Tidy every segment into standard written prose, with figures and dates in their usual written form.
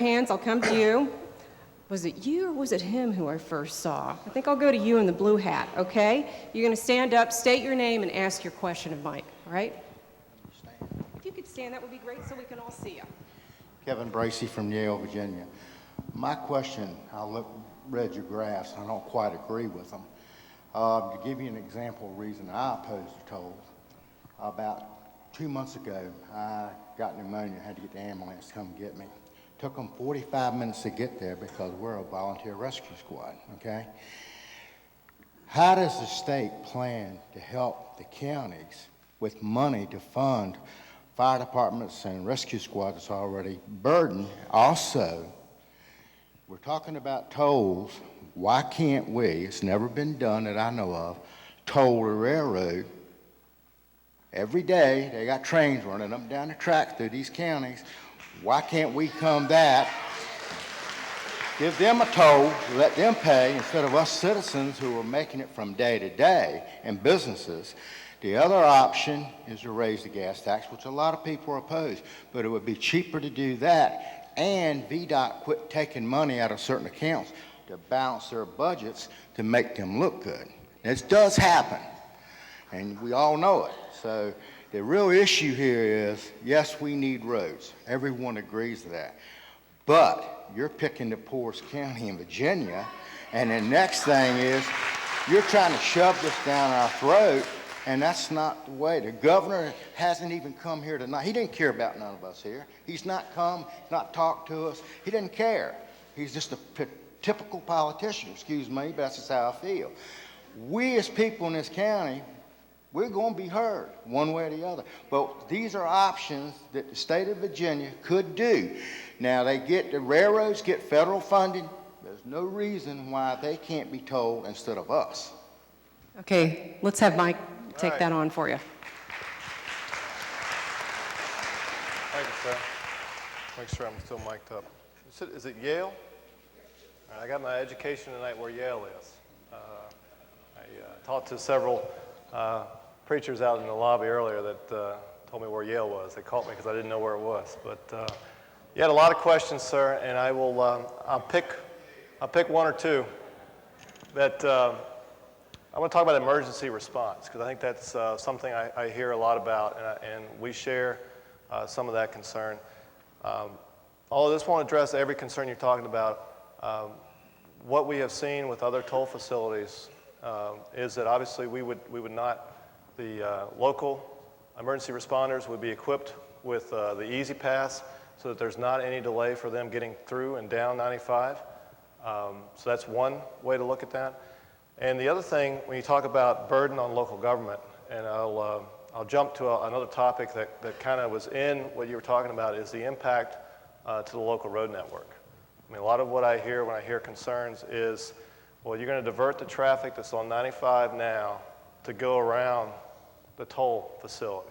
hands, I'll come to you. Was it you or was it him who I first saw? I think I'll go to you in the blue hat, okay? You're going to stand up, state your name, and ask your question of Mike, all right? If you could stand, that would be great so we can all see you. Kevin Bracey from Yale, Virginia. My question, read your graphs, I don't quite agree with them. To give you an example reason I oppose the tolls, about 2 months ago, I got pneumonia, had to get the ambulance to come get me. Took them 45 minutes to get there because we're a volunteer rescue squad, okay? How does the state plan to help the counties with money to fund fire departments and rescue squads that's already burdened? Also, we're talking about tolls. Why can't we, it's never been done that I know of, toll the railroad? Every day, they got trains running up and down the track through these counties. Why can't we come that, give them a toll, let them pay, instead of us citizens who are making it from day to day and businesses? The other option is to raise the gas tax, which a lot of people are opposed, but it would be cheaper to do that, and VDOT quit taking money out of certain accounts to balance their budgets to make them look good. This does happen, and we all know it. So the real issue here is, yes, we need roads. Everyone agrees to that. But you're picking the poorest county in Virginia, and the next thing is you're trying to shove this down our throat, and that's not the way. The governor hasn't even come here tonight. He didn't care about none of us here. He's not come, not talked to us. He didn't care. He's just a typical politician, excuse me, but that's just how I feel. We as people in this county, we're going to be heard one way or the other. But these are options that the state of Virginia could do. Now, the railroads get federal funding. There's no reason why they can't be told instead of us. Okay, let's have Mike take that on for you. Thank you, sir. Make sure I'm still mic'd up. Is it Yale? I got my education tonight where Yale is. I talked to several preachers out in the lobby earlier that told me where Yale was. They called me because I didn't know where it was. But you had a lot of questions, sir, and I will. I'll pick one or two. That I want to talk about emergency response because I think that's something I hear a lot about, and we share some of that concern. Although this won't address every concern you're talking about, what we have seen with other toll facilities is that obviously we would not. The local emergency responders would be equipped with the Easy Pass so that there's not any delay for them getting through and down 95. So that's one way to look at that. And the other thing, when you talk about burden on local government, and I'll jump to another topic that kind of was in what you were talking about, is the impact to the local road network. I mean, a lot of what I hear when I hear concerns is, well, you're going to divert the traffic that's on 95 now to go around the toll facility.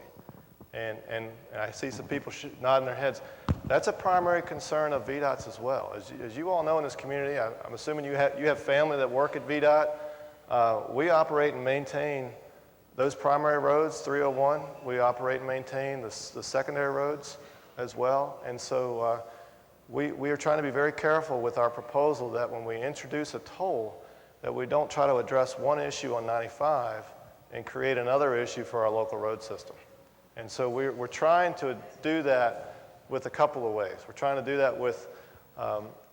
And I see some people nodding their heads. That's a primary concern of VDOT's as well. As you all know in this community, I'm assuming you have family that work at VDOT. We operate and maintain those primary roads, 301. We operate and maintain the secondary roads as well. And so we are trying to be very careful with our proposal that when we introduce a toll, that we don't try to address one issue on 95 and create another issue for our local road system. And so we're trying to do that with a couple of ways. We're trying to do that with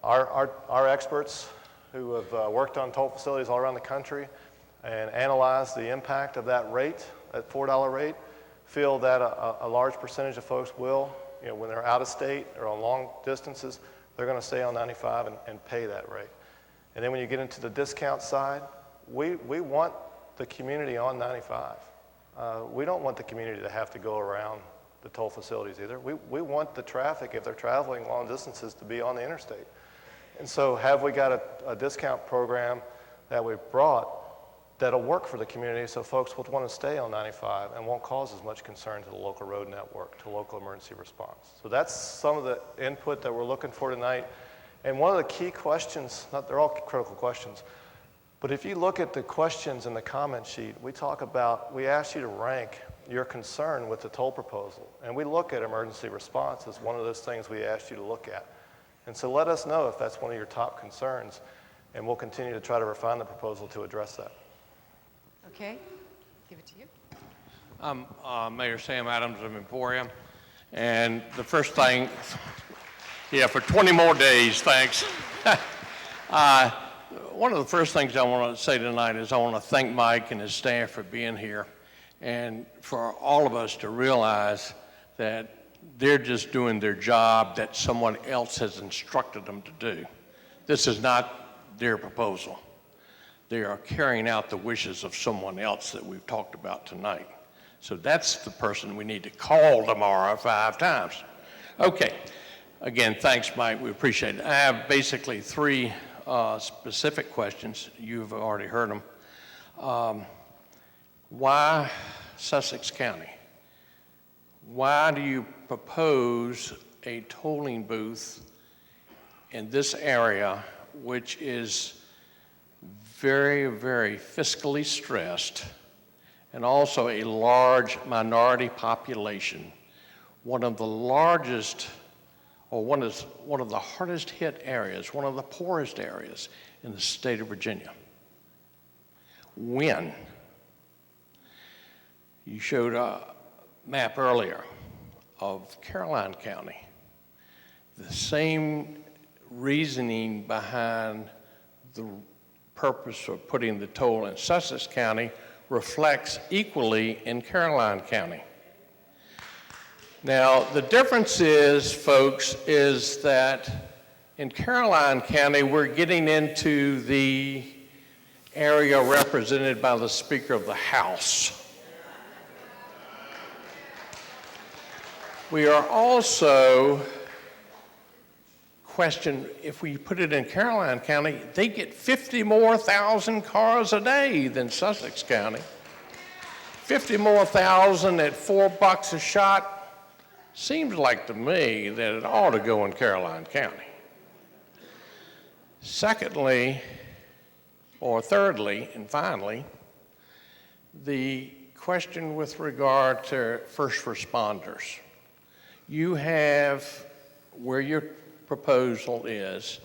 our experts who have worked on toll facilities all around the country and analyzed the impact of that rate, that $4 rate, feel that a large percentage of folks will, when they're out of state or on long distances, they're going to stay on 95 and pay that rate. And then when you get into the discount side, we want the community on 95. We don't want the community to have to go around the toll facilities either. We want the traffic, if they're traveling long distances, to be on the interstate. And so have we got a discount program that we've brought that'll work for the community so folks will want to stay on 95 and won't cause as much concern to the local road network, to local emergency response. So that's some of the input that we're looking for tonight. And one of the key questions, they're all critical questions, but if you look at the questions in the comment sheet, we ask you to rank your concern with the toll proposal. And we look at emergency response as one of those things we asked you to look at. And so let us know if that's one of your top concerns, and we'll continue to try to refine the proposal to address that. Okay, give it to you. I'm Mayor Sam Adams of Emporium, and the first thing, yeah, for 20 more days, thanks. One of the first things I want to say tonight is I want to thank Mike and his staff for being here, and for all of us to realize that they're just doing their job that someone else has instructed them to do. This is not their proposal. They are carrying out the wishes of someone else that we've talked about tonight. So that's the person we need to call tomorrow 5 times. Okay, again, thanks, Mike, we appreciate it. I have basically 3 specific questions. You've already heard them. Why Sussex County? Why do you propose a tolling booth in this area, which is very, very fiscally stressed, and also a large minority population, one of the largest, or one of the hardest hit areas, one of the poorest areas in the state of Virginia? When? You showed a map earlier of Caroline County. The same reasoning behind the purpose of putting the toll in Sussex County reflects equally in Caroline County. Now, the difference is, folks, is that in Caroline County, we're getting into the area represented by the Speaker of the House. We are also questioned, if we put it in Caroline County, they get 50 more thousand cars a day than Sussex County. 50 more thousand at $4 a shot seems like to me that it ought to go in Caroline County. Secondly, or thirdly, and finally, the question with regard to first responders. You have, where your proposal is,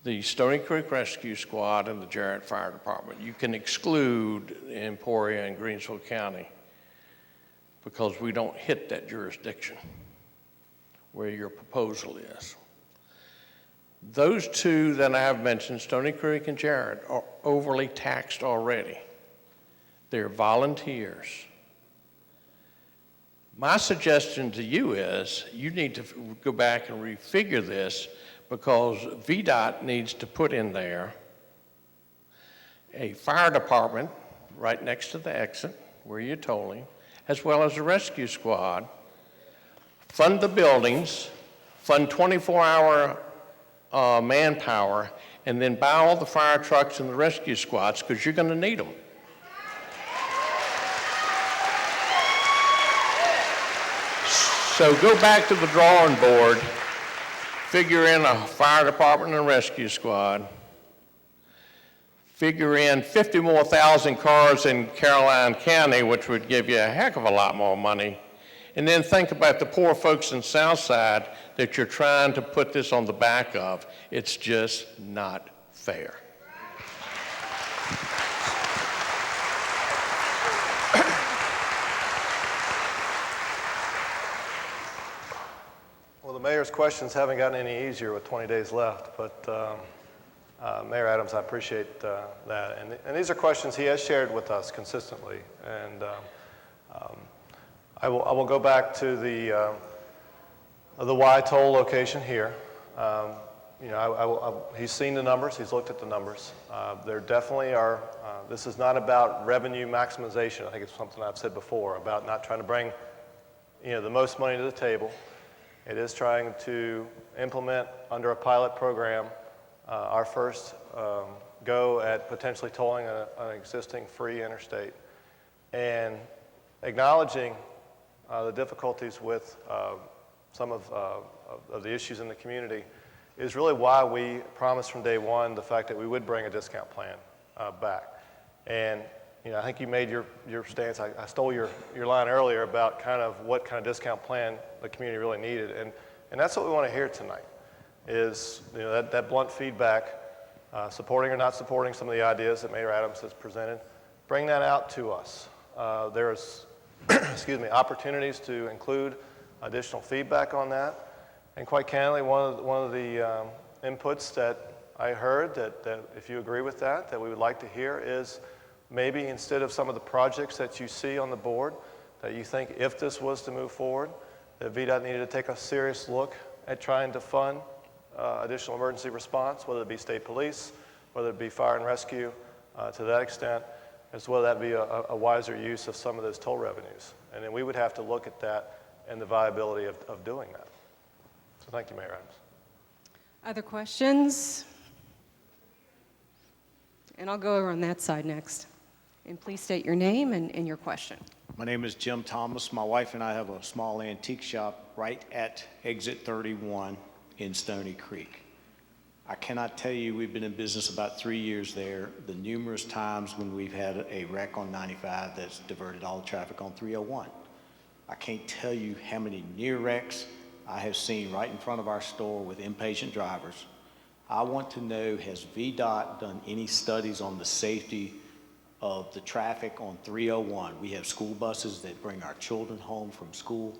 the Stony Creek Rescue Squad and the Jarrett Fire Department. You can exclude Emporia and Greensville County because we don't hit that jurisdiction where your proposal is. Those 2 that I have mentioned, Stony Creek and Jarrett, are overly taxed already. They're volunteers. My suggestion to you is you need to go back and refigure this, because VDOT needs to put in there a fire department right next to the exit where you're tolling, as well as a rescue squad, fund the buildings, fund 24-hour manpower, and then buy all the fire trucks and the rescue squads, because you're going to need them. So go back to the drawing board, figure in a fire department and rescue squad, figure in 50 more thousand cars in Caroline County, which would give you a heck of a lot more money, and then think about the poor folks in Southside that you're trying to put this on the back of. It's just not fair. Well, the mayor's questions haven't gotten any easier with 20 days left, but Mayor Adams, I appreciate that. And these are questions he has shared with us consistently. And I will go back to the Y toll location here. You know, he's seen the numbers, he's looked at the numbers. There definitely are, this is not about revenue maximization. I think it's something I've said before about not trying to bring, you know, the most money to the table. It is trying to implement under a pilot program our first go at potentially tolling an existing free interstate, and acknowledging the difficulties with some of the issues in the community is really why we promised from day one the fact that we would bring a discount plan back. And you know, I think you made your stance. I stole your line earlier about kind of what kind of discount plan the community really needed, and that's what we want to hear tonight. is that blunt feedback, supporting or not supporting some of the ideas that Mayor Adams has presented. Bring that out to us. There's opportunities to include additional feedback on that. And quite candidly, one of the inputs that I heard that if you agree with that we would like to hear is maybe instead of some of the projects that you see on the board, that you think if this was to move forward, that VDOT needed to take a serious look at trying to fund additional emergency response, whether it be state police, whether it be fire and rescue, to that extent, as well that be a wiser use of some of those toll revenues. And then we would have to look at that and the viability of doing that. So thank you, Mayor Adams. Other questions? And I'll go over on that side next. And please state your name and your question. My name is Jim Thomas. My wife and I have a small antique shop right at exit 31 in Stony Creek. I cannot tell you, we've been in business about 3 years there, the numerous times when we've had a wreck on 95 that's diverted all the traffic on 301. I can't tell you how many near wrecks I have seen right in front of our store with impatient drivers. I want to know, has VDOT done any studies on the safety of the traffic on 301? We have school buses that bring our children home from school.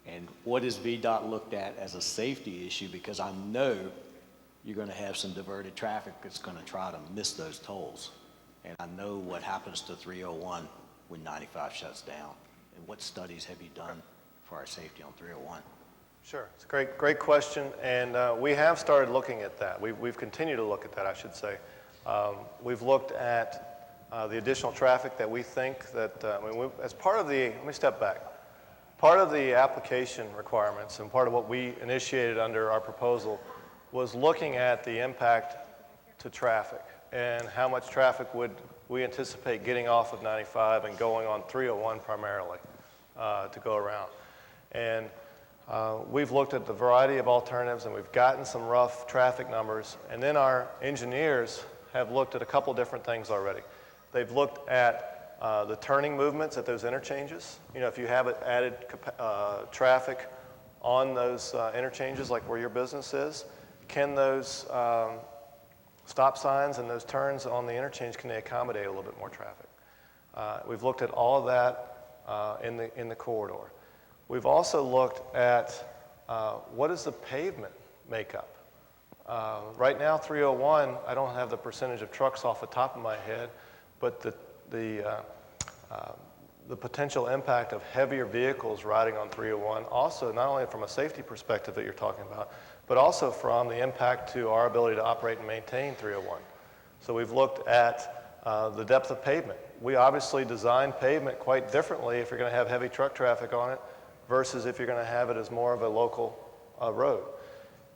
And what has VDOT looked at as a safety issue? Because I know you're going to have some diverted traffic that's going to try to miss those tolls. And I know what happens to 301 when 95 shuts down. And what studies have you done for our safety on 301? Sure, it's a great question, and we have started looking at that. We've continued to look at that, I should say. We've looked at the additional traffic that we think that, as part of the, let me step back. Part of the application requirements and part of what we initiated under our proposal was looking at the impact to traffic and how much traffic would we anticipate getting off of 95 and going on 301 primarily to go around. And we've looked at the variety of alternatives and we've gotten some rough traffic numbers, and then our engineers have looked at a couple different things already. They've looked at the turning movements at those interchanges. If you have added traffic on those interchanges like where your business is, can those stop signs and those turns on the interchange, can they accommodate a little bit more traffic? We've looked at all of that in the corridor. We've also looked at what is the pavement makeup. Right now, 301, I don't have the percentage of trucks off the top of my head, but the potential impact of heavier vehicles riding on 301, also not only from a safety perspective that you're talking about, but also from the impact to our ability to operate and maintain 301. So we've looked at the depth of pavement. We obviously design pavement quite differently if you're going to have heavy truck traffic on it versus if you're going to have it as more of a local road.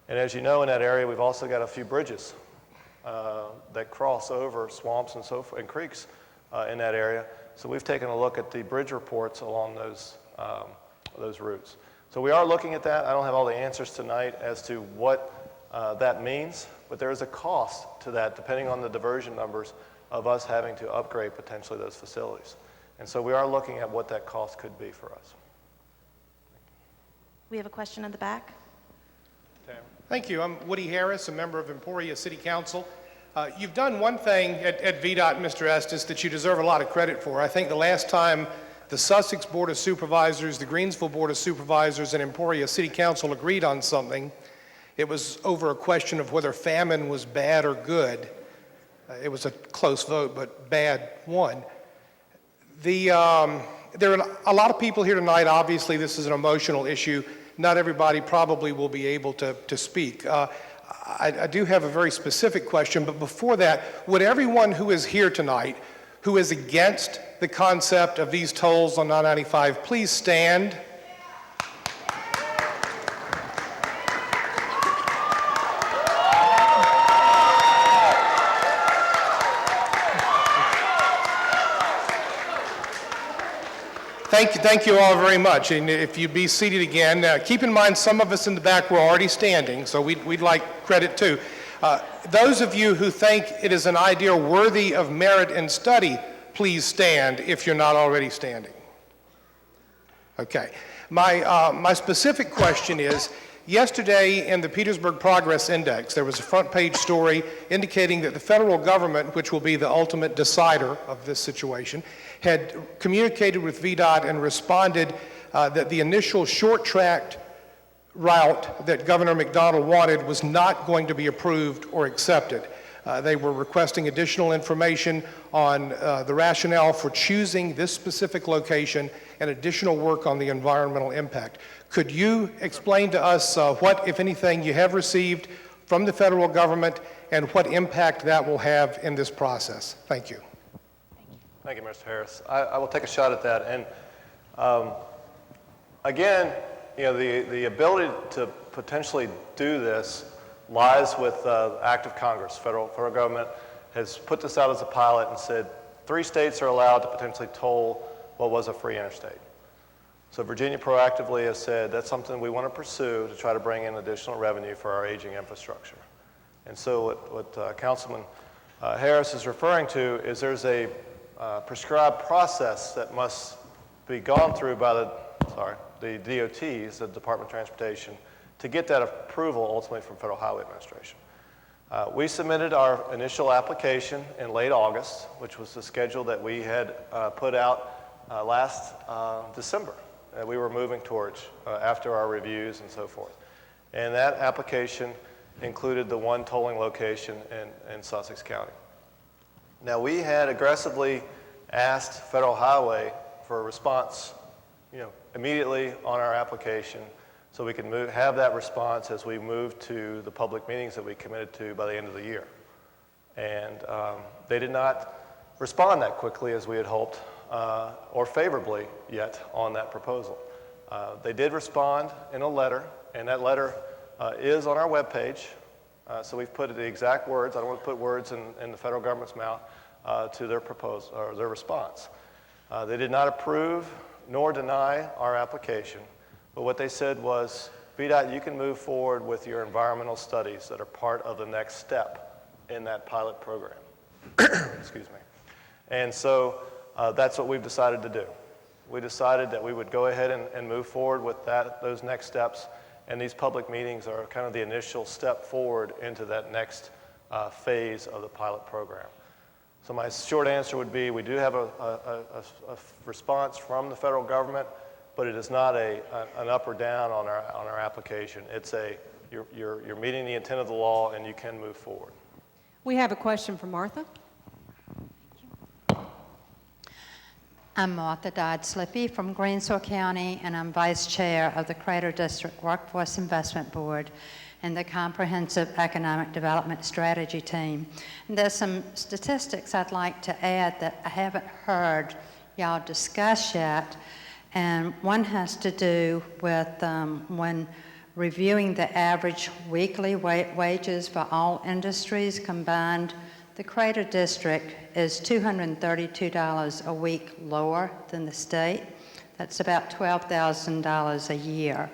And as you know, in that area, we've also got a few bridges that cross over swamps and so forth, and creeks in that area. So we've taken a look at the bridge reports along those routes. So we are looking at that. I don't have all the answers tonight as to what that means, but there is a cost to that depending on the diversion numbers of us having to upgrade potentially those facilities. And so we are looking at what that cost could be for us. We have a question in the back. Thank you. I'm Woody Harris, a member of Emporia City Council. You've done one thing at VDOT, Mr. Estes, that you deserve a lot of credit for. I think the last time the Sussex Board of Supervisors, the Greensville Board of Supervisors, and Emporia City Council agreed on something, it was over a question of whether famine was bad or good. It was a close vote, but bad won. There are a lot of people here tonight. Obviously, this is an emotional issue. Not everybody probably will be able to speak. I do have a very specific question, but before that, would everyone who is here tonight who is against the concept of these tolls on I-95 please stand? Thank you all very much. And if you'd be seated again, keep in mind some of us in the back were already standing, so we'd like credit too. Those of you who think it is an idea worthy of merit and study, please stand if you're not already standing. Okay. My specific question is, Yesterday, in the Petersburg Progress Index, there was a front page story indicating that the federal government, which will be the ultimate decider of this situation, had communicated with VDOT and responded that the initial short-tracked route that Governor McDonnell wanted was not going to be approved or accepted. They were requesting additional information on the rationale for choosing this specific location and additional work on the environmental impact. Could you explain to us what, if anything, you have received from the federal government and what impact that will have in this process? Thank you. Thank you, Mr. Harris. I will take a shot at that. And again, you know, the ability to potentially do this lies with the act of Congress. Federal government has put this out as a pilot and said 3 states are allowed to potentially toll what was a free interstate. So Virginia proactively has said that's something we want to pursue to try to bring in additional revenue for our aging infrastructure. And so what Councilman Harris is referring to is there's a prescribed process that must be gone through by the DOTs, the Department of Transportation, to get that approval ultimately from Federal Highway Administration. We submitted our initial application in late August, which was the schedule that we had put out last December. We were moving towards after our reviews and so forth. And that application included the one tolling location in Sussex County. Now, we had aggressively asked Federal Highway for a response, immediately on our application, so we could have that response as we move to the public meetings that we committed to by the end of the year. And they did not respond that quickly as we had hoped, or favorably yet on that proposal. They did respond in a letter, and that letter is on our webpage. So we've put the exact words. I don't want to put words in the federal government's mouth to their proposal or their response. They did not approve nor deny our application, but what they said was, VDOT, you can move forward with your environmental studies that are part of the next step in that pilot program. Excuse me. And so that's what we've decided to do. We decided that we would go ahead and move forward with those next steps, and these public meetings are kind of the initial step forward into that next phase of the pilot program. So my short answer would be we do have a response from the federal government, but it is not an up or down on our application. It's you're meeting the intent of the law and you can move forward. We have a question from Martha. I'm Martha Dodd-Slippy from Greensville County, and I'm Vice Chair of the Crater District Workforce Investment Board and the Comprehensive Economic Development Strategy Team. And there's some statistics I'd like to add that I haven't heard y'all discuss yet, and one has to do with when reviewing the average weekly wages for all industries combined, the Crater District is $232 a week lower than the state. That's about $12,000 a year.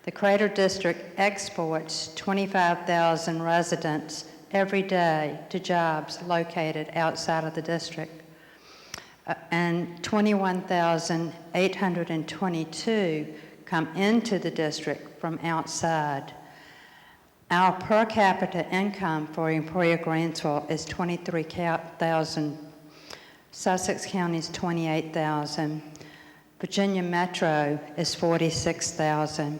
The Crater District exports 25,000 residents every day to jobs located outside of the district, and 21,822 come into the district from outside. Our per capita income for Emporia Greensville is $23,000. Sussex County is $28,000. Virginia Metro is $46,000.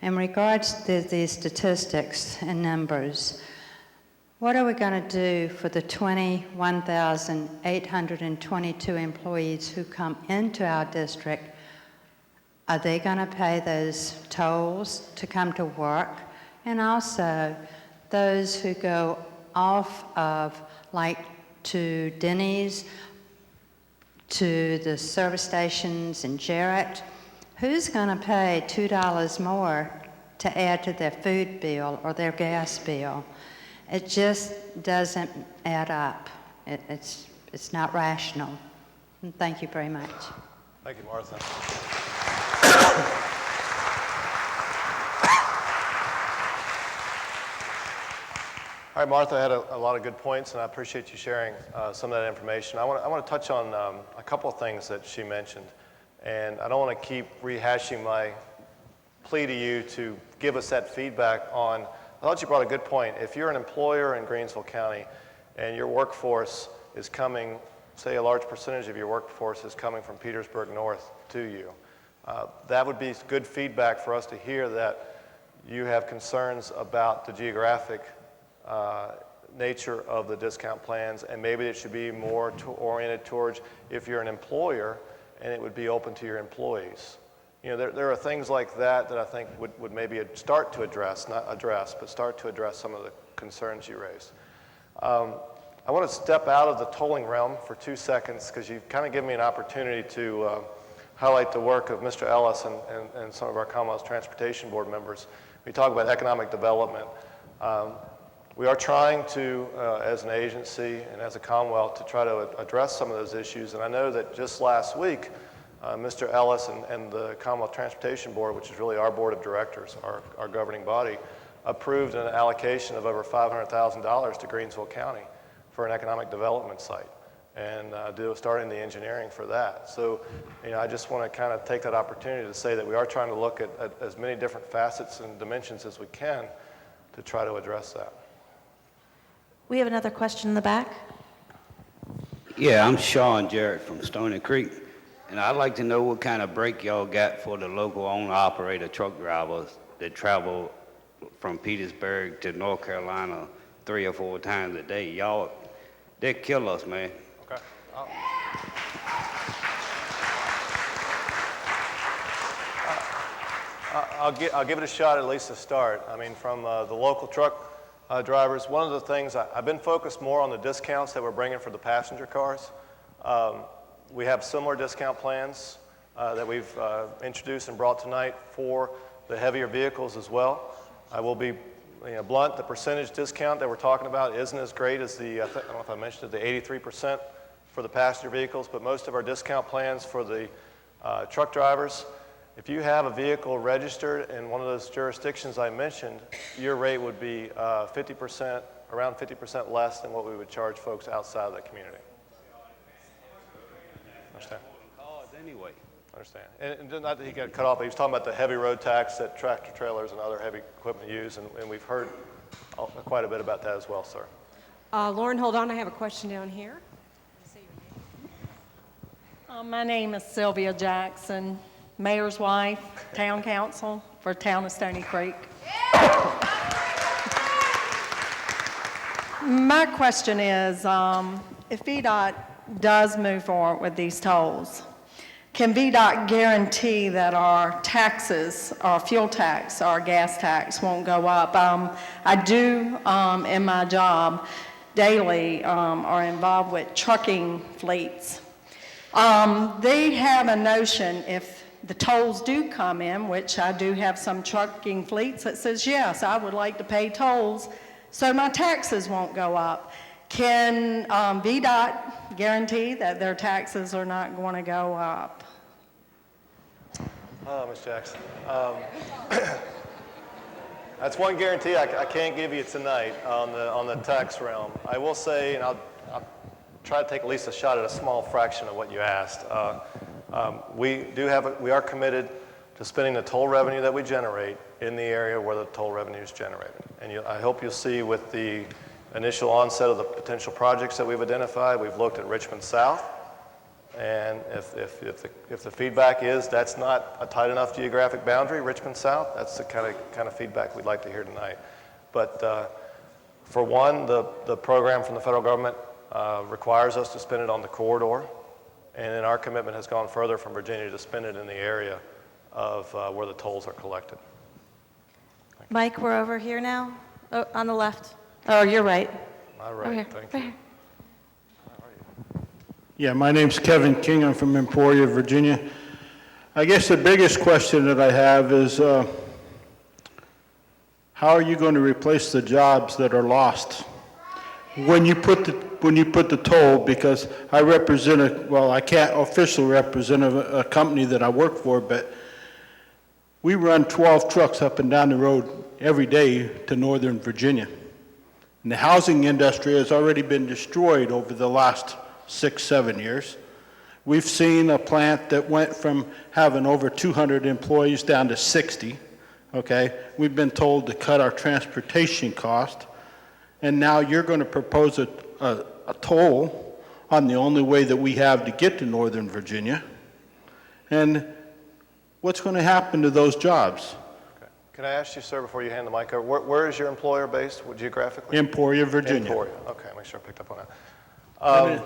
In regards to these statistics and numbers, what are we going to do for the 21,822 employees who come into our district? Are they going to pay those tolls to come to work? And also, those who go off of, like, to Denny's, to the service stations in Jarrett, who's going to pay $2 more to add to their food bill or their gas bill? It just doesn't add up. It's not rational. And thank you very much. Thank you, Martha. All right, Martha had a lot of good points, and I appreciate you sharing some of that information. I want to touch on a couple of things that she mentioned, and I don't want to keep rehashing my plea to you to give us that feedback on, I thought you brought a good point. If you're an employer in Greensville County and your workforce is coming, say a large percentage of your workforce is coming from Petersburg North to you, that would be good feedback for us to hear that you have concerns about the geographic nature of the discount plans, and maybe it should be more oriented towards if you're an employer and it would be open to your employees. You know, there are things like that that I think would maybe start to address, not address, but start to address some of the concerns you raised. I want to step out of the tolling realm for 2 seconds because you've kind of given me an opportunity to highlight the work of Mr. Ellis and some of our Commonwealth Transportation Board members. We talk about economic development. We are trying to, as an agency and as a Commonwealth, to try to address some of those issues. And I know that just last week, Mr. Ellis and the Commonwealth Transportation Board, which is really our board of directors, our governing body, approved an allocation of over $500,000 to Greensville County for an economic development site, and starting the engineering for that. So, you know, I just want to kind of take that opportunity to say that we are trying to look at as many different facets and dimensions as we can to try to address that. We have another question in the back. Yeah, I'm Sean Jarrett from Stony Creek, and I'd like to know what kind of break y'all got for the local owner-operator truck drivers that travel from Petersburg to North Carolina 3 or 4 times a day. Y'all, they kill us, man. Okay. I'll give it a shot at least to start. I mean, from the local truck drivers, one of the things, I've been focused more on the discounts that we're bringing for the passenger cars. We have similar discount plans that we've introduced and brought tonight for the heavier vehicles as well. I will be blunt, the percentage discount that we're talking about isn't as great as the, I don't know if I mentioned it, the 83% for the passenger vehicles, but most of our discount plans for the truck drivers, if you have a vehicle registered in one of those jurisdictions I mentioned, your rate would be 50%, around 50% less than what we would charge folks outside of that community. Understand? Anyway. Understand. And not that he got cut off, but he was talking about the heavy road tax that tractor trailers and other heavy equipment use, and we've heard quite a bit about that as well, sir. Lauren, hold on. I have a question down here. My name is Sylvia Jackson, mayor's wife, town council for town of Stony Creek. My question is, if VDOT does move forward with these tolls, can VDOT guarantee that our taxes, our fuel tax, our gas tax won't go up? I do, in my job, daily are involved with trucking fleets. They have a notion if the tolls do come in, which I do have some trucking fleets that says, yes, I would like to pay tolls so my taxes won't go up. Can VDOT guarantee that their taxes are not going to go up? Ms. Jackson. That's one guarantee I can't give you tonight on the tax realm. I will say, and I'll try to take at least a shot at a small fraction of what you asked. We are committed to spending the toll revenue that we generate in the area where the toll revenue is generated. And I hope you'll see with the initial onset of the potential projects that we've identified, we've looked at Richmond South. And if the feedback is that's not a tight enough geographic boundary, Richmond South, that's the kind of feedback we'd like to hear tonight. But for one, the program from the federal government requires us to spend it on the corridor, and then our commitment has gone further from Virginia to spend it in the area of where the tolls are collected. Mike, we're over here now, on the left. Oh, you're right. All right, thank you. Yeah, my name's Kevin King. I'm from Emporia, Virginia. I guess the biggest question that I have is how are you going to replace the jobs that are lost when you put the toll? Because I represent I can't officially represent a company that I work for, but we run 12 trucks up and down the road every day to Northern Virginia. And the housing industry has already been destroyed over the last 6-7 years. We've seen a plant that went from having over 200 employees down to 60. okay? We've been told to cut our transportation cost, and now you're going to propose a toll on the only way that we have to get to Northern Virginia. And what's going to happen to those jobs? Okay. Can I ask you, sir, before you hand the mic over, where is your employer based geographically? Emporia, Virginia. Emporia. Okay, make sure I picked up on that.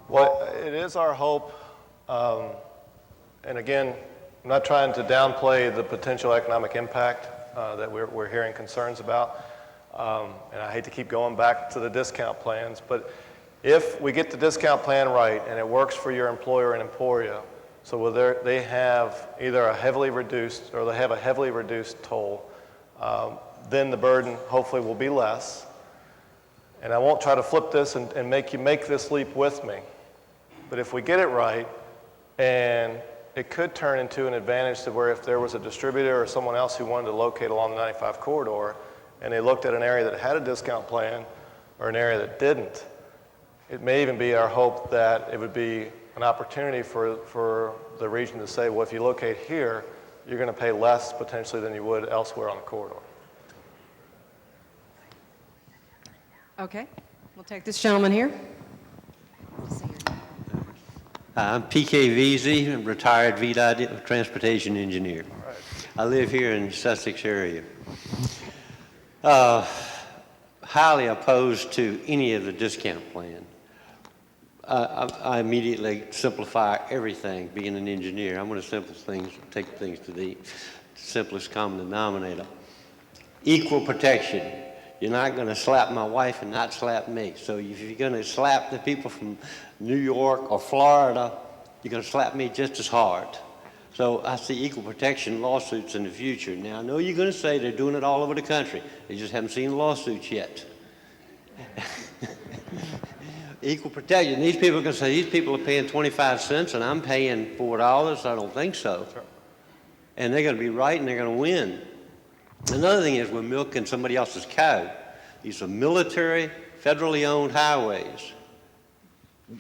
Well, it is our hope, and again, I'm not trying to downplay the potential economic impact that we're hearing concerns about, and I hate to keep going back to the discount plans, but if we get the discount plan right and it works for your employer in Emporia, so whether they have either a heavily reduced or they have a heavily reduced toll, then the burden hopefully will be less. And I won't try to flip this and make you make this leap with me. But if we get it right, and it could turn into an advantage to where if there was a distributor or someone else who wanted to locate along the 95 corridor, and they looked at an area that had a discount plan or an area that didn't, it may even be our hope that it would be an opportunity for the region to say, well, if you locate here, you're going to pay less potentially than you would elsewhere on the corridor. Okay, we'll take this gentleman here. I'm PK Veazey, I'm retired VDOT transportation engineer. Right. I live here in Sussex area. Highly opposed to any of the discount plan. I immediately simplify everything, being an engineer. I'm going to take things to the simplest common denominator. Equal protection. You're not going to slap my wife and not slap me. So if you're going to slap the people from New York or Florida, you're going to slap me just as hard. So I see equal protection lawsuits in the future. Now, I know you're going to say they're doing it all over the country. They just haven't seen lawsuits yet. Equal protection. These people are going to say, these people are paying 25 cents and I'm paying $4. I don't think so. And they're going to be right and they're going to win. Another thing is we're milking somebody else's cow. These are military, federally owned highways.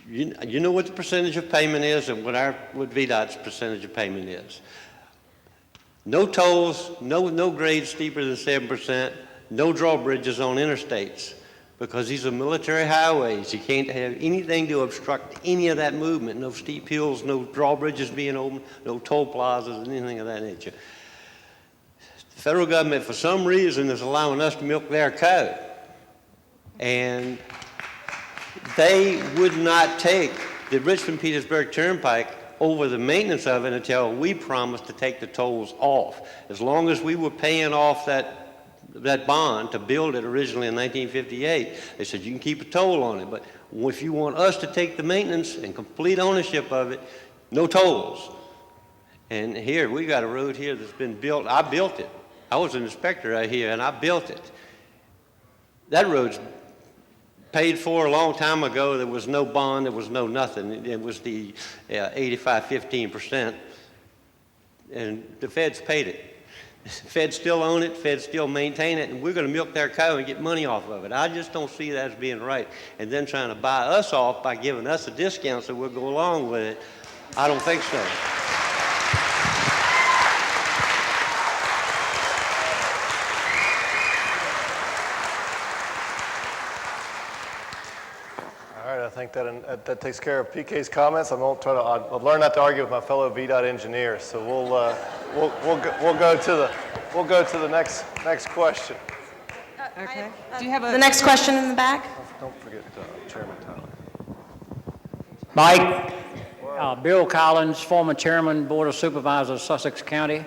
You know what the percentage of payment is and what VDOT's percentage of payment is. No tolls, no grades steeper than 7%, no drawbridges on interstates, because these are military highways. You can't have anything to obstruct any of that movement, no steep hills, no drawbridges being open, no toll plazas, anything of that nature. The federal government, for some reason, is allowing us to milk their cow. And they would not take the Richmond-Petersburg Turnpike over the maintenance of it until we promised to take the tolls off. As long as we were paying off that bond to build it originally in 1958, they said you can keep a toll on it, but if you want us to take the maintenance and complete ownership of it, no tolls. And here, we got a road here that's been built. I built it. I was an inspector right here, and I built it. That road's paid for a long time ago. There was no bond, there was no nothing. It was the 85-15%, and the feds paid it. Feds still own it, feds still maintain it, and we're going to milk their cow and get money off of it. I just don't see that as being right. And then trying to buy us off by giving us a discount so we'll go along with it, I don't think so. I think that takes care of PK's comments. I've learned not to argue with my fellow VDOT engineers, so we'll go to the next question. Okay. Do you have The next question in the back? Don't forget Chairman Tyler. Mike, Bill Collins, former Chairman, Board of Supervisors, Sussex County.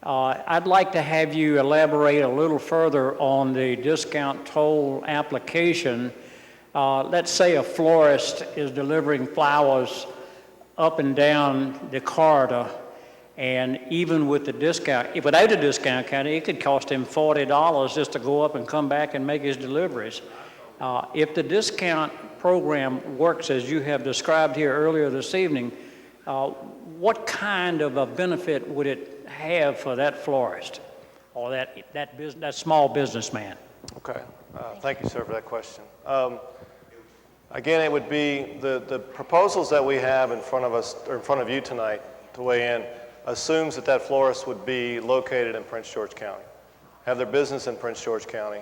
I'd like to have you elaborate a little further on the discount toll application. Let's say a florist is delivering flowers up and down the corridor, and even with the discount, without a discount county, it could cost him $40 just to go up and come back and make his deliveries. If the discount program works as you have described here earlier this evening, what kind of a benefit would it have for that florist or that small businessman? Okay. Thank you, sir, for that question. Again, it would be the proposals that we have in front of us, or in front of you tonight to weigh in, assumes that that florist would be located in Prince George County, have their business in Prince George County,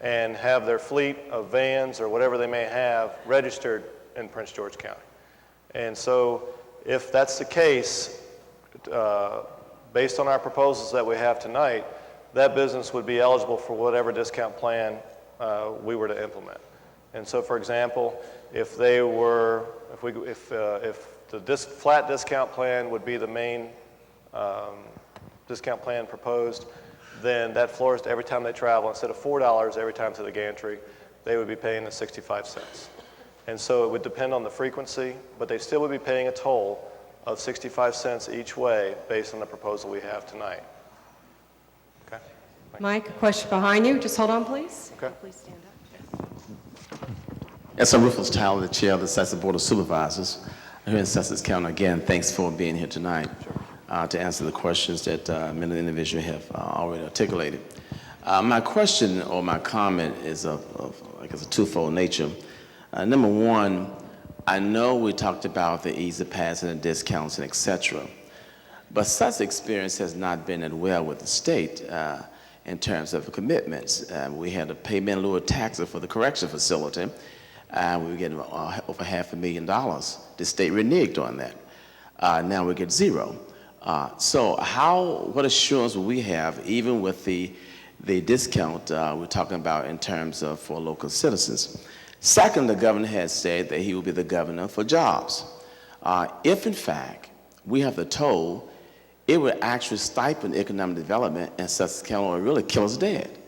and have their fleet of vans or whatever they may have registered in Prince George County. And so if that's the case, based on our proposals that we have tonight, that business would be eligible for whatever discount plan we were to implement. And so, for example, if they were, if the flat discount plan would be the main discount plan proposed, then that florist, every time they travel, instead of $4 every time to the gantry, they would be paying the 65 cents. And so it would depend on the frequency, but they still would be paying a toll of 65 cents each way based on the proposal we have tonight. Okay? Mike, a question behind you. Just hold on, please. Okay. Please stand up. Yes, I'm Rufus Tyler, the chair of the Sussex Board of Supervisors here in Sussex County. Again, thanks for being here tonight to answer the questions that many of the individuals have already articulated. My question or my comment is of I guess, a twofold nature. Number one, I know we talked about the ease of passing and discounts and et cetera, but such experience has not been as well with the state in terms of commitments. We had a payment in lieu of taxes for the correction facility. We were getting over $500,000. The state reneged on that. Now we get zero. So what assurance will we have, even with the discount we're talking about in terms of for local citizens? Second, the governor has said that he will be the governor for jobs. If in fact we have the toll, it would actually stipend economic development in Sussex County or really kill us dead.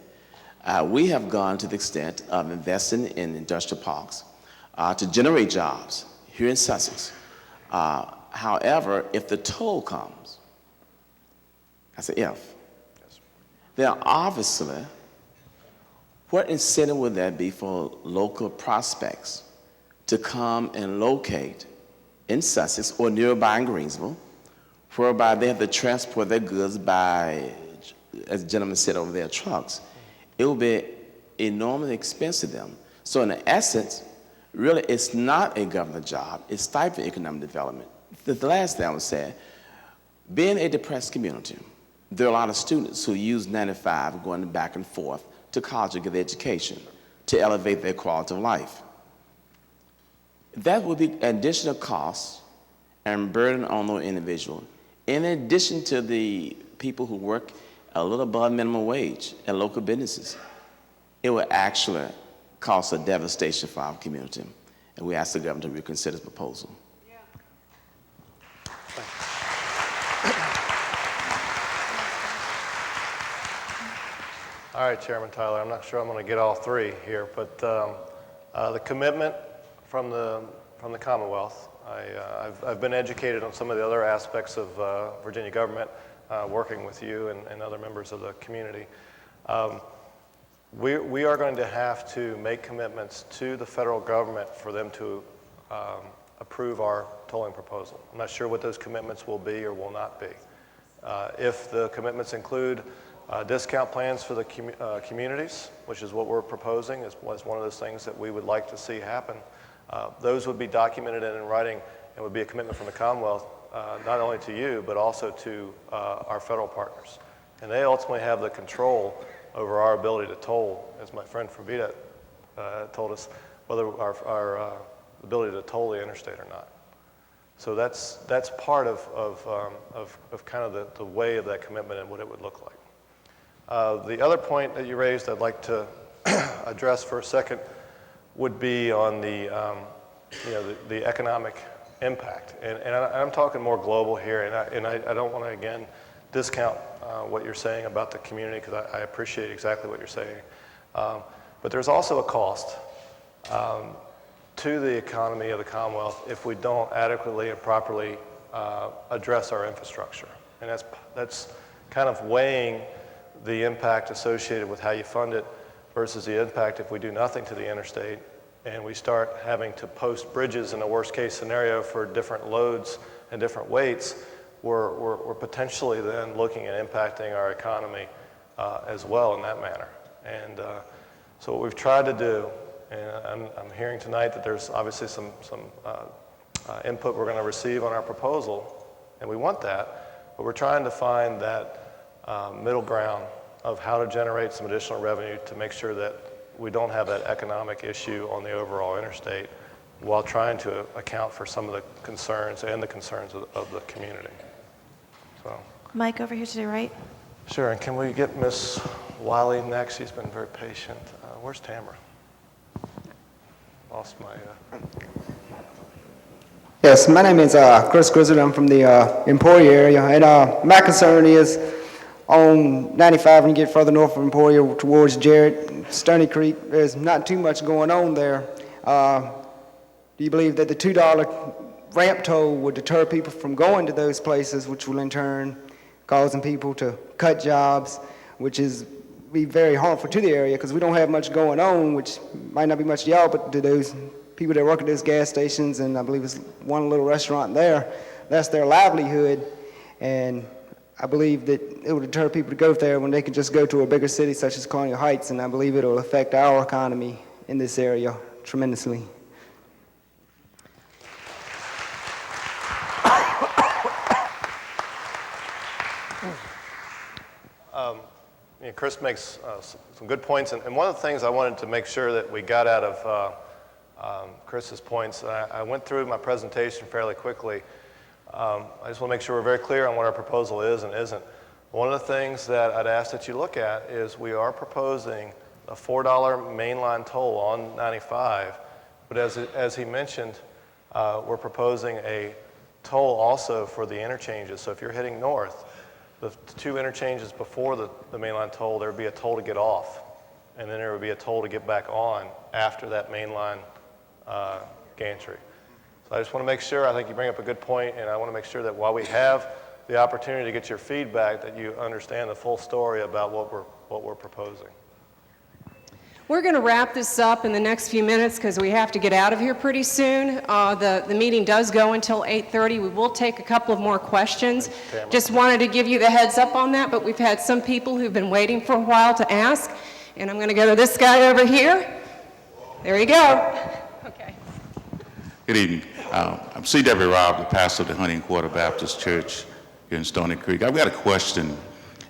We have gone to the extent of investing in industrial parks to generate jobs here in Sussex. However, if the toll comes, I say if, then obviously, what incentive would that be for local prospects to come and locate in Sussex or nearby in Greensville, whereby they have to transport their goods by, as the gentleman said over there, trucks? It will be enormously expensive to them. So in essence, really it's not a government job, it's stifling economic development. The last thing I would say, being a depressed community, there are a lot of students who use 95 going back and forth to college to get their education, to elevate their quality of life. That would be additional costs and burden on those individuals, in addition to the people who work a little above minimum wage at local businesses. It would actually cause a devastation for our community. And we ask the governor to reconsider this proposal. All right, Chairman Tyler, I'm not sure I'm going to get all three here, but the commitment from the Commonwealth, I've been educated on some of the other aspects of Virginia government, working with you and other members of the community. We are going to have to make commitments to the federal government for them to approve our tolling proposal. I'm not sure what those commitments will be or will not be. If the commitments include discount plans for the communities, which is what we're proposing, was one of those things that we would like to see happen. Those would be documented and in writing and would be a commitment from the Commonwealth, not only to you, but also to our federal partners. And they ultimately have the control over our ability to toll, as my friend from VDOT told us, whether our ability to toll the interstate or not. So that's part of kind of the way of that commitment and what it would look like. The other point that you raised I'd like to address for a second would be on the economic impact. And I'm talking more global here, and I don't want to, again, discount what you're saying about the community, because I appreciate exactly what you're saying. But there's also a cost to the economy of the Commonwealth if we don't adequately and properly address our infrastructure. And that's kind of weighing the impact associated with how you fund it versus the impact if we do nothing to the interstate and we start having to post bridges in a worst case scenario for different loads and different weights. We're potentially then looking at impacting our economy as well in that manner. And so what we've tried to do, and I'm hearing tonight that there's obviously some input we're going to receive on our proposal, and we want that, But we're trying to find that middle ground of how to generate some additional revenue to make sure that we don't have that economic issue on the overall interstate while trying to account for some of the concerns and the concerns of the community. So, Mike, over here to the right. sure, and can we get Ms. Wiley next? She's been very patient. Where's Tamara? Lost my... Yes, my name is Chris Grizzard. I'm from the Emporia area, and my concern is on 95 when you get further north of Emporia towards Jarrett, Stony Creek. There's not too much going on there. Do you believe that the $2 ramp toll would deter people from going to those places, which will in turn causing people to cut jobs, which is be very harmful to the area because we don't have much going on, which might not be much to y'all, but to those people that work at those gas stations, and I believe it's one little restaurant there, that's their livelihood, and I believe that it will deter people to go there when they can just go to a bigger city such as Colonial Heights, and I believe it will affect our economy in this area tremendously. Chris makes some good points, and one of the things I wanted to make sure that we got out of Chris's points, I went through my presentation fairly quickly. I just want to make sure we're very clear on what our proposal is and isn't. One of the things that I'd ask that you look at is we are proposing a $4 mainline toll on 95, but as he mentioned, we're proposing a toll also for the interchanges. So if you're heading north, the two interchanges before the mainline toll, there would be a toll to get off, and then there would be a toll to get back on after that mainline gantry. So I just want to make sure, I think you bring up a good point, and I want to make sure that while we have the opportunity to get your feedback, that you understand the full story about what we're proposing. We're going to wrap this up in the next few minutes because we have to get out of here pretty soon. The meeting does go until 8:30. We will take a couple of more questions. Just wanted to give you the heads up on that, but we've had some people who've been waiting for a while to ask, and I'm going to go to this guy over here. There you go. Okay. Good evening. I'm C.W. Robb, the pastor of the Hunting Quarter Baptist Church here in Stony Creek. I've got a question.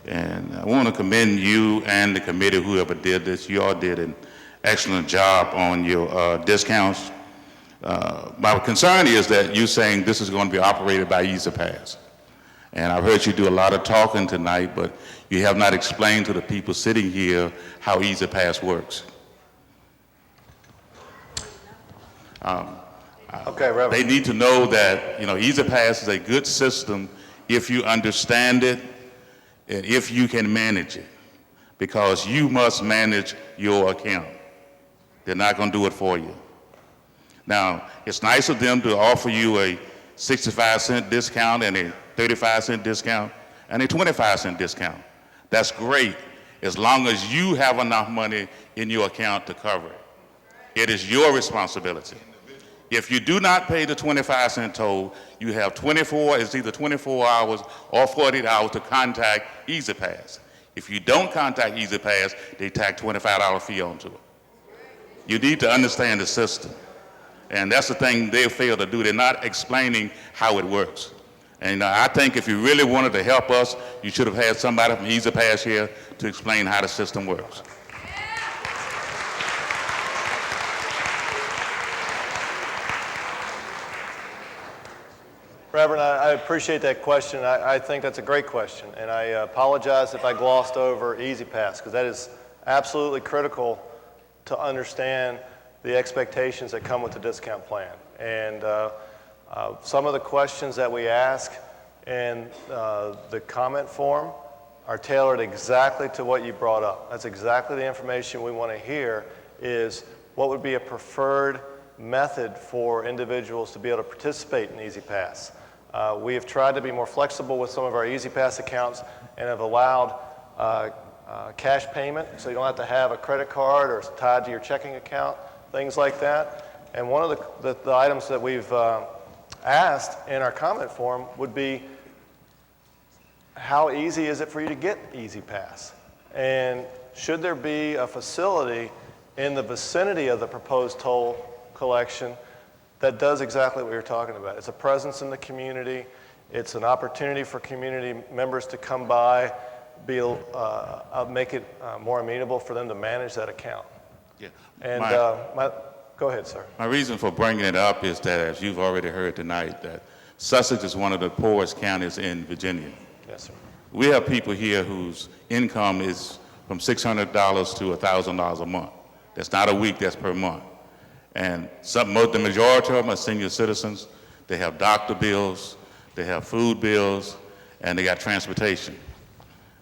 And I want to commend you and the committee, whoever did this. You all did an excellent job on your discounts. My concern is that you're saying this is going to be operated by E-ZPass. And I've heard you do a lot of talking tonight, but you have not explained to the people sitting here how E-ZPass works. Okay, Reverend. They need to know that, E-ZPass is a good system if you understand it, and if you can manage it, because you must manage your account. They're not going to do it for you. Now, it's nice of them to offer you a 65-cent discount and a 35-cent discount and a 25-cent discount. That's great, as long as you have enough money in your account to cover it. It is your responsibility. If you do not pay the 25-cent toll, you have it's either 24 hours or 48 hours to contact E-ZPass. If you don't contact E-ZPass, they tack $25 fee onto it. You need to understand the system. And that's the thing they fail to do. They're not explaining how it works. And I think if you really wanted to help us, you should have had somebody from E-ZPass here to explain how the system works. Reverend, I appreciate that question. I think that's a great question, and I apologize if I glossed over E-ZPass, because that is absolutely critical to understand the expectations that come with the discount plan. And some of the questions that we ask in the comment form are tailored exactly to what you brought up. That's exactly the information we want to hear, is what would be a preferred method for individuals to be able to participate in E-ZPass. We have tried to be more flexible with some of our E-ZPass accounts and have allowed cash payment, so you don't have to have a credit card or it's tied to your checking account, things like that. And one of the items that we've asked in our comment form would be, how easy is it for you to get E-ZPass? And should there be a facility in the vicinity of the proposed toll collection that does exactly what you're talking about? It's a presence in the community. It's an opportunity for community members to come by, make it more amenable for them to manage that account. Yeah. And go ahead, sir. My reason for bringing it up is that, as you've already heard tonight, that Sussex is one of the poorest counties in Virginia. Yes, sir. We have people here whose income is from $600 to $1,000 a month. That's not a week, that's per month. And the majority of them are senior citizens. They have doctor bills, they have food bills, and they got transportation.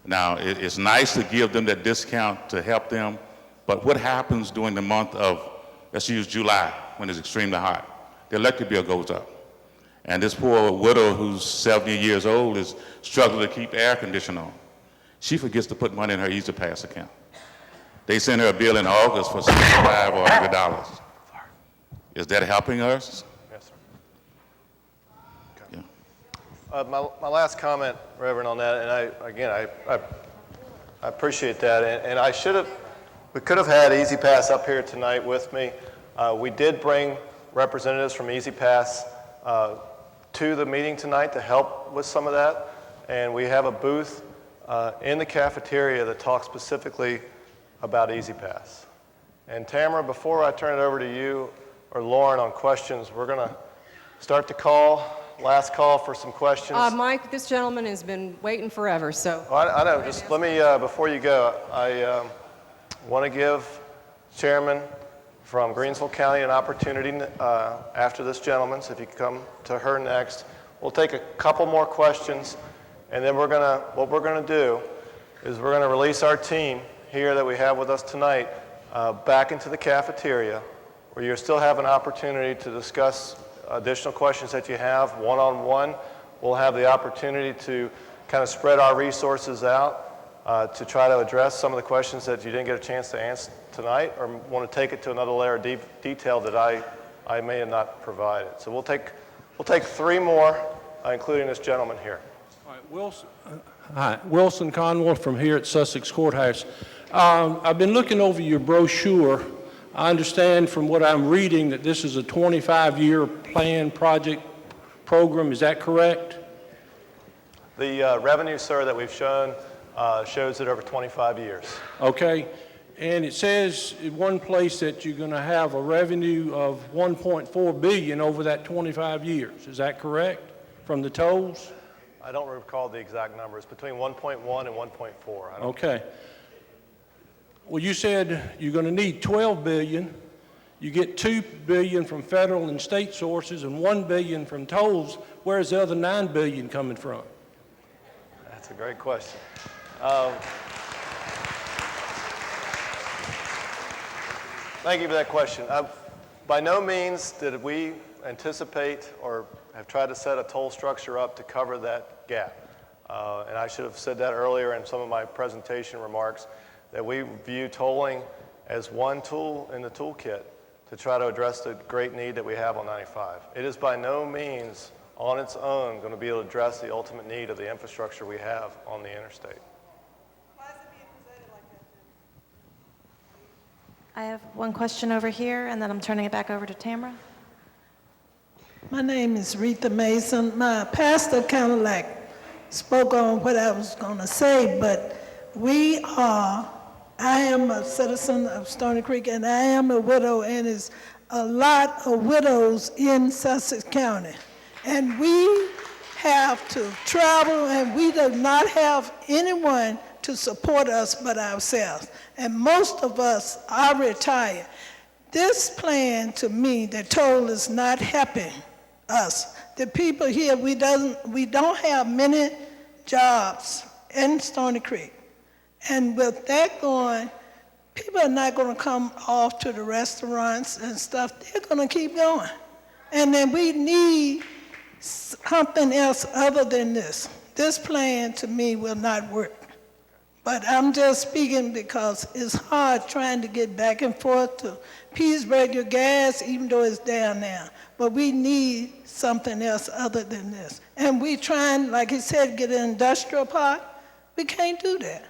Now, it's nice to give them that discount to help them, but what happens during the month of, let's use July, when it's extremely hot? The electric bill goes up. And this poor widow who's 70 years old is struggling to keep air conditioning on. She forgets to put money in her Easy Pass account. They send her a bill in August for $65 or $100. Is that helping us? Yes, sir. Okay. Yeah. My last comment, Reverend, on that, and I appreciate that, and we could have had Easy Pass up here tonight with me. We did bring representatives from Easy Pass to the meeting tonight to help with some of that, and we have a booth in the cafeteria that talks specifically about Easy Pass. And Tamara, before I turn it over to you or Lauren on questions, we're going to start the last call for some questions. Mike, this gentleman has been waiting forever, so. Oh, I know, just let me, before you go, I want to give Chairman from Greensville County an opportunity after this gentleman, so if you could come to her next. We'll take a couple more questions, and then what we're gonna do is we're gonna release our team here that we have with us tonight back into the cafeteria, where you still have an opportunity to discuss additional questions that you have one-on-one. We'll have the opportunity to kind of spread our resources out to try to address some of the questions that you didn't get a chance to answer tonight, or want to take it to another layer of detail that I may have not provided. So we'll take three more, including this gentleman here. All right, Wilson Conwell from here at Sussex Courthouse. I've been looking over your brochure. I understand from what I'm reading that this is a 25-year plan project program. Is that correct? The revenue, sir, that we've shown shows it over 25 years. Okay. And it says in one place that you're going to have a revenue of $1.4 billion over that 25 years. Is that correct, from the tolls? I don't recall the exact numbers, between 1.1 and 1.4. Okay. Well, you said you're going to need $12 billion. You get $2 billion from federal and state sources and $1 billion from tolls. Where's the other $9 billion coming from? That's a great question. Thank you for that question. By no means did we anticipate or have tried to set a toll structure up to cover that gap. And I should have said that earlier in some of my presentation remarks, that we view tolling as one tool in the toolkit to try to address the great need that we have on 95. It is by no means on its own going to be able to address the ultimate need of the infrastructure we have on the interstate. I have one question over here, and then I'm turning it back over to Tamara. My name is Rita Mason. My pastor kind of like spoke on what I was going to say, but I am a citizen of Stony Creek, and I am a widow, and there's a lot of widows in Sussex County. And we have to travel, and we do not have anyone to support us but ourselves. And most of us are retired. This plan, to me, the toll is not helping us. The people here, we don't have many jobs in Stony Creek. And with that going, people are not going to come off to the restaurants and stuff. They're going to keep going. And then we need something else other than this. This plan, to me, will not work. But I'm just speaking because it's hard trying to get back and forth to Petersburg, your gas, even though it's down now. But we need something else other than this. And we trying, like he said, get an industrial park. We can't do that.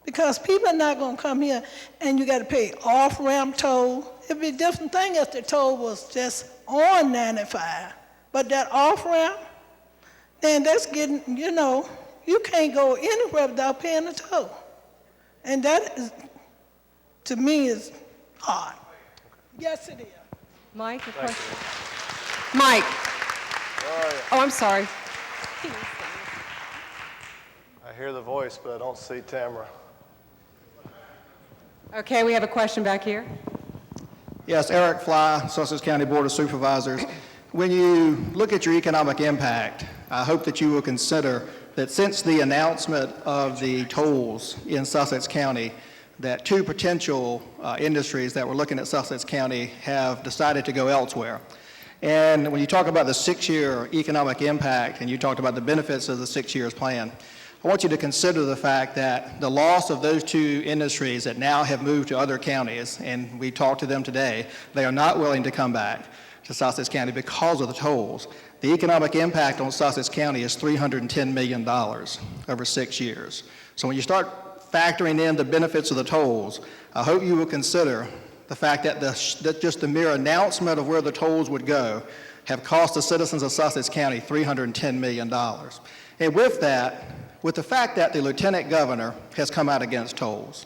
Because people are not going to come here and you got to pay off-ramp toll. It'd be a different thing if the toll was just on 95. But that off-ramp, And that's getting, you know, you can't go anywhere without paying a toll. And that is, to me, is hard. Yes, it is. Mike, a question? Mike. Oh, I'm sorry. I hear the voice, but I don't see Tamara. Okay, we have a question back here. Yes, Eric Fly, Sussex County Board of Supervisors. When you look at your economic impact, I hope that you will consider that since the announcement of the tolls in Sussex County, that two potential industries that were looking at Sussex County have decided to go elsewhere. And when you talk about the 6-year economic impact and you talked about the benefits of the 6 years plan, I want you to consider the fact that the loss of those two industries that now have moved to other counties, and we talked to them today, they are not willing to come back to Sussex County because of the tolls. The economic impact on Sussex County is $310 million over 6 years. So when you start factoring in the benefits of the tolls, I hope you will consider the fact that just the mere announcement of where the tolls would go have cost the citizens of Sussex County $310 million. And with that, with the fact that the Lieutenant Governor has come out against tolls,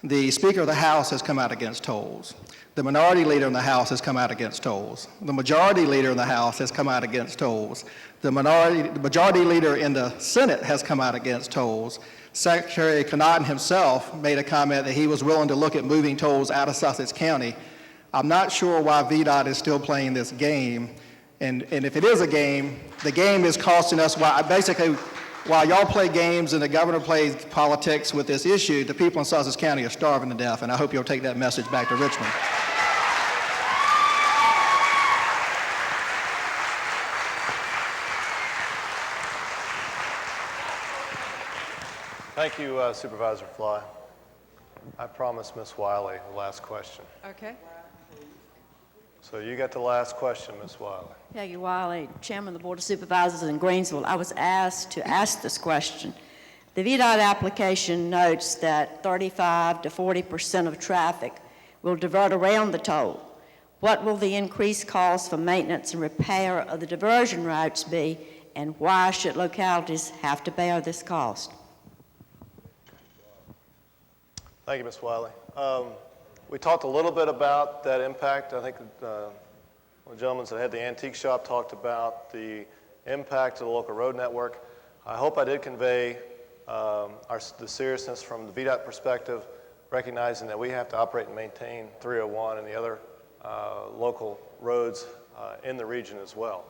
the Speaker of the House has come out against tolls, the Minority Leader in the House has come out against tolls, the Majority Leader in the House has come out against tolls, the Majority Leader in the Senate has come out against tolls. Secretary Connaughton himself made a comment that he was willing to look at moving tolls out of Sussex County. I'm not sure why VDOT is still playing this game, and if it is a game, the game is costing us, while y'all play games and the governor plays politics with this issue, the people in Sussex County are starving to death, and I hope you'll take that message back to Richmond. Thank you, Supervisor Fly. I promised Ms. Wiley the last question. Okay. So you got the last question, Ms. Wiley. Peggy Wiley, Chairman of the Board of Supervisors in Greensville. I was asked to ask this question. The VDOT application notes that 35 to 40% of traffic will divert around the toll. What will the increased cost for maintenance and repair of the diversion routes be, and why should localities have to bear this cost? Thank you, Ms. Wiley. We talked a little bit about that impact. I think the gentleman that had the antique shop talked about the impact to the local road network. I hope I did convey the seriousness from the VDOT perspective, recognizing that we have to operate and maintain 301 and the other local roads in the region as well.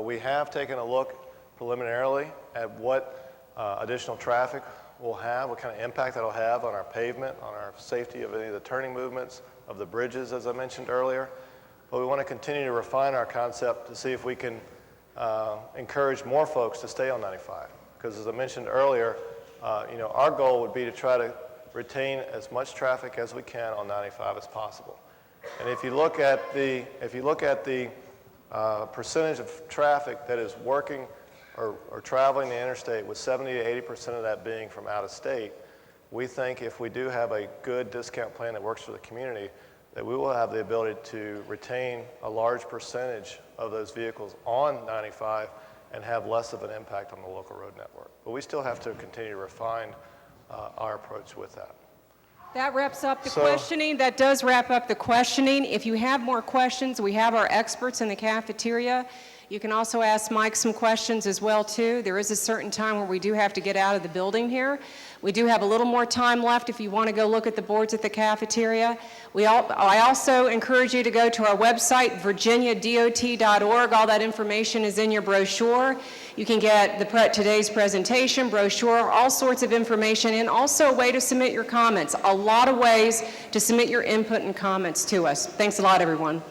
We have taken a look preliminarily at what additional traffic will have, what kind of impact that'll have on our pavement, on our safety of any of the turning movements, of the bridges, as I mentioned earlier. But we want to continue to refine our concept to see if we can encourage more folks to stay on 95. Because as I mentioned earlier, our goal would be to try to retain as much traffic as we can on 95 as possible. And if you look at the percentage of traffic that is working or traveling the interstate, with 70 to 80% of that being from out of state, we think if we do have a good discount plan that works for the community, that we will have the ability to retain a large percentage of those vehicles on 95 and have less of an impact on the local road network. But we still have to continue to refine our approach with that. That wraps up the questioning. That does wrap up the questioning. If you have more questions, we have our experts in the cafeteria. You can also ask Mike some questions as well, too. There is a certain time where we do have to get out of the building here. We do have a little more time left if you want to go look at the boards at the cafeteria. I also encourage you to go to our website, virginiadot.org. All that information is in your brochure. You can get today's presentation, brochure, all sorts of information, and also a way to submit your comments. A lot of ways to submit your input and comments to us. Thanks a lot, everyone.